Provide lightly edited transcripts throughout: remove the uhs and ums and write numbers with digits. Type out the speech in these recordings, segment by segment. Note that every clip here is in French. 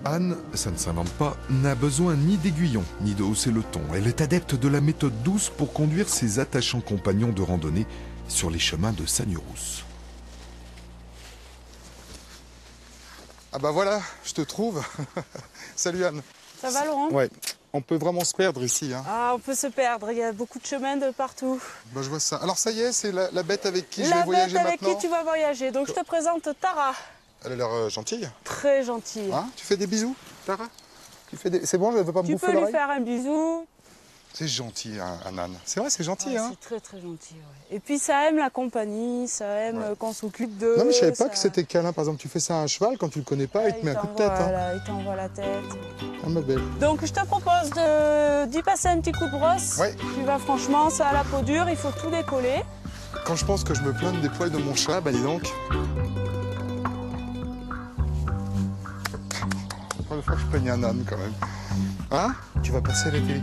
Anne, ça ne s'invente pas, n'a besoin ni d'aiguillon, ni de hausser le ton. Elle est adepte de la méthode douce pour conduire ses attachants compagnons de randonnée sur les chemins de Sagnerousse. Ah bah voilà, je te trouve. Salut Anne. Ça va Laurent? Ouais, on peut vraiment se perdre ici. Hein. Ah, on peut se perdre, il y a beaucoup de chemins de partout. Bah, je vois ça. Alors ça y est, c'est la bête avec qui je vais voyager La bête maintenant. avec qui tu vas voyager. Donc je te présente Tara. Elle a l'air gentille. Très gentille. Hein, tu fais des bisous, Tara? C'est bon, je ne veux pas me Tu bouffer peux lui l'oreille? faire un bisou. C'est gentil, hein, Anne. C'est vrai, c'est gentil. Ouais, hein. c'est très très gentil. Ouais. Et puis ça aime la compagnie, ça aime qu'on s'occupe d'eux. Non mais je savais pas que c'était câlin. Par exemple, tu fais ça à un cheval, quand tu le connais pas, il te met un coup de tête. Hein. Il t'envoie la tête. Ah ma belle. Donc je te propose d'y passer un petit coup de brosse. Ouais. Tu vas franchement, ça a la peau dure, il faut tout décoller. Quand je pense que je me plains des poils de mon chat, bah dis donc. Première fois que je plaignais un âne quand même. Hein? Tu vas passer à la télé.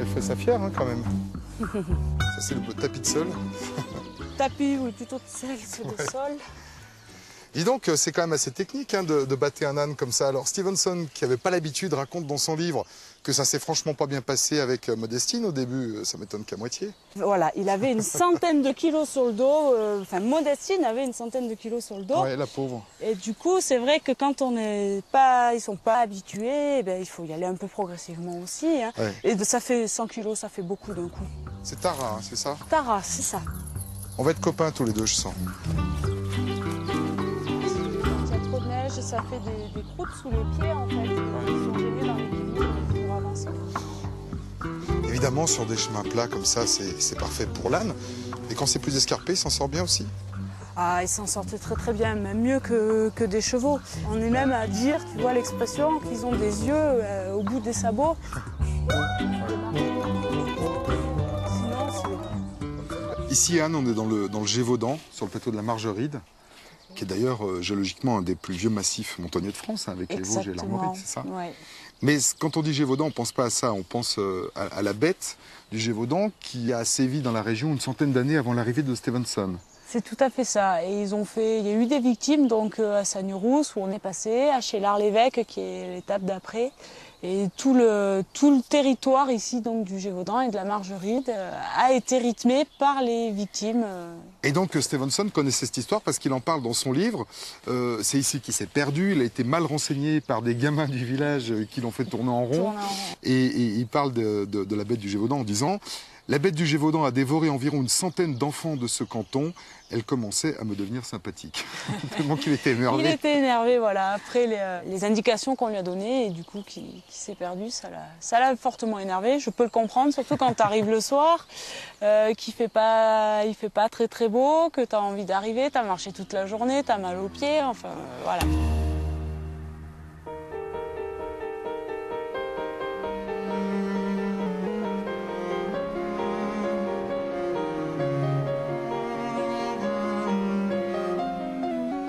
Elle fait ça fière hein, quand même. Ça c'est le beau tapis de sol. Tapis, oui, plutôt de sel, c'est de sol. Dis donc, c'est quand même assez technique hein, de battre un âne comme ça. Alors Stevenson, qui n'avait pas l'habitude, raconte dans son livre que ça s'est franchement pas bien passé avec Modestine. Au début, ça m'étonne qu'à moitié. Voilà, il avait une centaine de kilos sur le dos. Enfin, Modestine avait une centaine de kilos sur le dos. Ouais, la pauvre. Et du coup, c'est vrai que quand ils sont pas habitués, eh ben, il faut y aller un peu progressivement aussi. Hein. Ouais. Et ça fait 100 kilos, ça fait beaucoup d'un coup. C'est Tara, hein, c'est ça? Tara, c'est ça. On va être copains tous les deux, je sens. Quand il y a trop de neige, ça fait des croûtes sous les pieds en fait. Ils sont gênés dans l'équilibre pour avancer. Évidemment, sur des chemins plats comme ça, c'est parfait pour l'âne. Et quand c'est plus escarpé, il s'en sort bien aussi. Ah, ils s'en sortent très très bien, même mieux que des chevaux. On est même à dire, tu vois l'expression, qu'ils ont des yeux au bout des sabots. Sinon, c'est... Ici, Anne, on est dans le Gévaudan, sur le plateau de la Margeride, qui est d'ailleurs géologiquement un des plus vieux massifs montagneux de France, hein, avec les Vosges et l'Armorique, c'est ça? Ouais. Mais quand on dit Gévaudan, on ne pense pas à ça, on pense à la bête du Gévaudan qui a sévi dans la région une centaine d'années avant l'arrivée de Stevenson. C'est tout à fait ça. Et il y a eu des victimes donc à Sagnerousse où on est passé, à Chélar-l'Évêque qui est l'étape d'après. Et tout le territoire ici donc du Gévaudan et de la Margeride a été rythmé par les victimes. Et donc Stevenson connaissait cette histoire parce qu'il en parle dans son livre. C'est ici qu'il s'est perdu, il a été mal renseigné par des gamins du village qui l'ont fait tourner en rond. Et il parle de la bête du Gévaudan en disant « La bête du Gévaudan a dévoré environ une centaine d'enfants de ce canton. Elle commençait à me devenir sympathique. » Tellement qu'il était énervé. Il était énervé, voilà, après les indications qu'on lui a données et du coup qui s'est perdu, ça l'a fortement énervé. Je peux le comprendre, surtout quand tu arrives le soir, il fait pas très très beau, que tu as envie d'arriver, tu as marché toute la journée, tu as mal aux pieds, enfin voilà.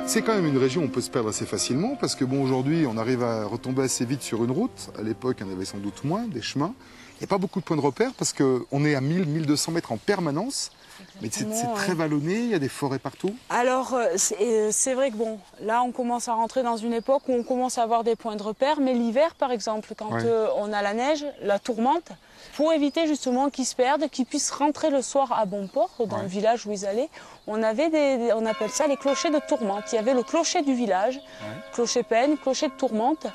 C'est quand même une région où on peut se perdre assez facilement parce que bon, aujourd'hui, on arrive à retomber assez vite sur une route. À l'époque, il y en avait sans doute moins, des chemins. Il n'y a pas beaucoup de points de repère parce qu'on est à 1000-1200 mètres en permanence. Mais c'est très vallonné, il y a des forêts partout. Alors, c'est vrai que bon, là, on commence à rentrer dans une époque où on commence à avoir des points de repère. Mais l'hiver, par exemple, quand on a la neige, la tourmente, pour éviter justement qu'ils se perdent, qu'ils puissent rentrer le soir à bon port, dans le village où ils allaient, on appelle ça les clochers de tourmente. Il y avait le clocher du village, clocher peigne, clocher de tourmente,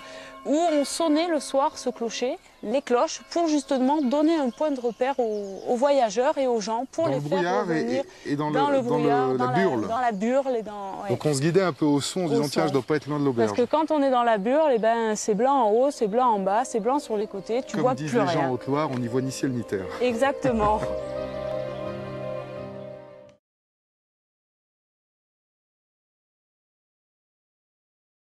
où on sonnait le soir ce clocher, les cloches, pour justement donner un point de repère aux voyageurs et aux gens, pour les faire revenir dans le brouillard, la burle. Dans la burle et Donc on se guidait un peu au son en disant tiens, je dois pas être loin de l'auberge. Parce que quand on est dans la burle, eh ben, c'est blanc en haut, c'est blanc en bas, c'est blanc sur les côtés, tu vois plus rien. Comme disent les gens en Haute-Loire, on n'y voit ni ciel ni terre. Exactement.